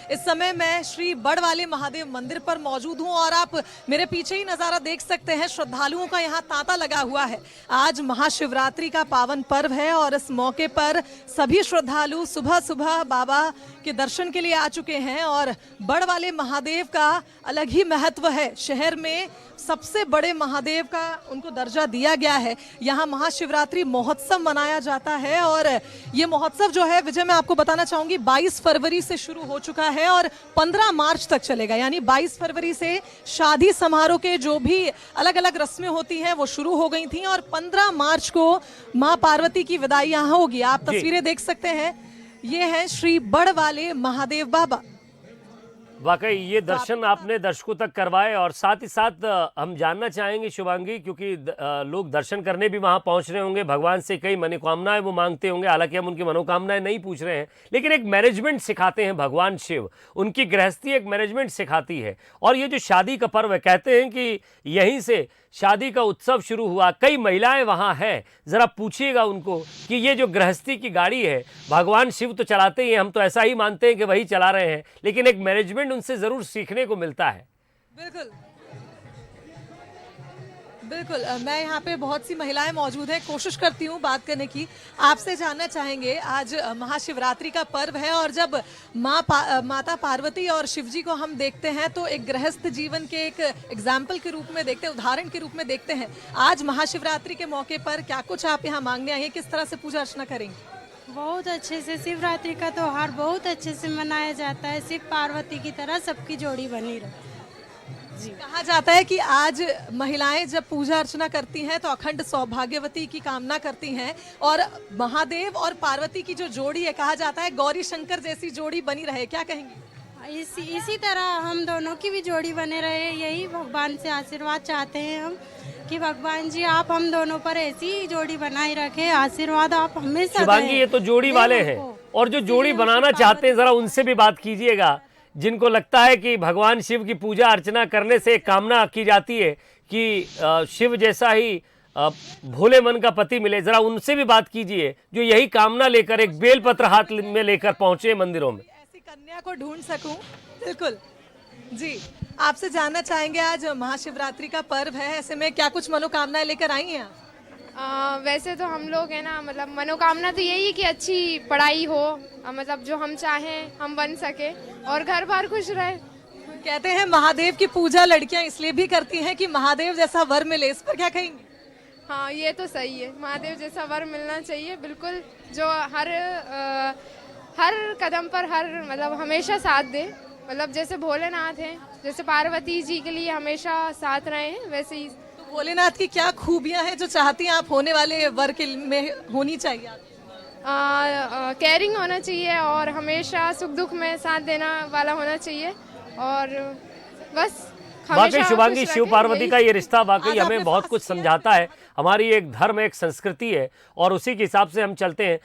इस समय मैं श्री बड़वाले महादेव मंदिर पर मौजूद हूं और आप मेरे पीछे ही नजारा देख सकते हैं। श्रद्धालुओं का यहाँ तांता लगा हुआ है। आज महाशिवरात्रि का पावन पर्व है और इस मौके पर सभी श्रद्धालु सुबह सुबह बाबा के दर्शन के लिए आ चुके हैं और बड़वाले महादेव का अलग ही महत्व है। शहर में सबसे बड़े महादेव का उनको दर्जा दिया गया है। यहाँ महाशिवरात्रि महोत्सव मनाया जाता है और ये महोत्सव जो है विजय, मैं आपको बताना चाहूंगी 22 फरवरी से शुरू हो चुका है और 15 मार्च तक चलेगा। यानी 22 फरवरी से शादी समारोह के जो भी अलग अलग रस्में होती हैं वो शुरू हो गई थी और 15 मार्च को माँ पार्वती की विदाई यहाँ होगी। आप तस्वीरें देख सकते हैं, ये है श्री बड़वाले महादेव बाबा। वाकई ये दर्शन आपने दर्शकों तक करवाए और साथ ही साथ हम जानना चाहेंगे शुभांगी, क्योंकि लोग दर्शन करने भी वहाँ पहुँच रहे होंगे, भगवान से कई मनोकामनाएं वो मांगते होंगे। हालांकि हम उनकी मनोकामनाएं नहीं पूछ रहे हैं, लेकिन एक मैनेजमेंट सिखाते हैं भगवान शिव, उनकी गृहस्थी एक मैनेजमेंट सिखाती है। और ये जो शादी का पर्व है, कहते हैं कि यहीं से शादी का उत्सव शुरू हुआ। कई महिलाएं वहाँ हैं, ज़रा पूछिएगा उनको कि ये जो गृहस्थी की गाड़ी है भगवान शिव तो चलाते ही हैं, हम तो ऐसा ही मानते हैं कि वही चला रहे हैं, लेकिन एक मैनेजमेंट उनसे ज़रूर सीखने को मिलता है। बिल्कुल बिल्कुल, मैं यहाँ पे बहुत सी महिलाएं मौजूद हैं, कोशिश करती हूँ बात करने की। आपसे जानना चाहेंगे, आज महाशिवरात्रि का पर्व है और जब माता पार्वती और शिवजी को हम देखते हैं तो एक गृहस्थ जीवन के एक एग्जाम्पल के रूप में देखते हैं, उदाहरण के रूप में देखते हैं। आज महाशिवरात्रि के मौके पर क्या कुछ आप यहाँ मांगने आई हैं, किस तरह से पूजा अर्चना करेंगे? बहुत अच्छे से शिवरात्रि का त्योहार बहुत अच्छे से मनाया जाता है। शिव पार्वती की तरह सबकी जोड़ी बनी रहे। जी, कहा जाता है कि आज महिलाएं जब पूजा अर्चना करती हैं तो अखंड सौभाग्यवती की कामना करती हैं और महादेव और पार्वती की जो जोड़ी है, कहा जाता है गौरी शंकर जैसी जोड़ी बनी रहे। क्या कहेंगे? इसी तरह हम दोनों की भी जोड़ी बने रहे, यही भगवान से आशीर्वाद चाहते हैं हम कि भगवान जी आप हम दोनों पर ऐसी जोड़ी बनाए रखे, आशीर्वाद आप हमेशा शिवांगी, ये तो जोड़ी वाले हैं और जो जोड़ी बनाना चाहते हैं जरा उनसे भी बात कीजिएगा, जिनको लगता है कि भगवान शिव की पूजा अर्चना करने से कामना की जाती है कि शिव जैसा ही भोले मन का पति मिले। जरा उनसे भी बात कीजिए जो यही कामना लेकर एक बेलपत्र हाथ में लेकर पहुंचे मंदिरों में। ऐसी कन्या को ढूंढ सकूं। बिल्कुल जी, आपसे जानना चाहेंगे, आज महाशिवरात्रि का पर्व है, ऐसे में क्या कुछ मनोकामनाएं लेकर आई हैं आप? वैसे तो हम लोग है ना, मतलब मनोकामना तो यही है कि अच्छी पढ़ाई हो, मतलब जो हम चाहें हम बन सके और घर बार खुश रहे। कहते हैं महादेव की पूजा लड़कियां इसलिए भी करती हैं कि महादेव जैसा वर मिले, इस पर क्या कहेंगे? हाँ, ये तो सही है, महादेव जैसा वर मिलना चाहिए बिल्कुल, जो हर कदम पर मतलब हमेशा साथ दे। मतलब जैसे भोलेनाथ हैं, जैसे पार्वती जी के लिए हमेशा साथ रहे हैं, वैसे ही भोलेनाथ की क्या खूबियां हैं जो चाहती हैं आप होने वाले वर के में होनी चाहिए? केयरिंग होना चाहिए और हमेशा सुख दुख में साथ देना वाला होना चाहिए और बस वाकई शुभांगी, शिव पार्वती का ये रिश्ता वाकई हमें बहुत कुछ समझाता है। हमारी एक धर्म, एक संस्कृति है और उसी के हिसाब से हम चलते हैं।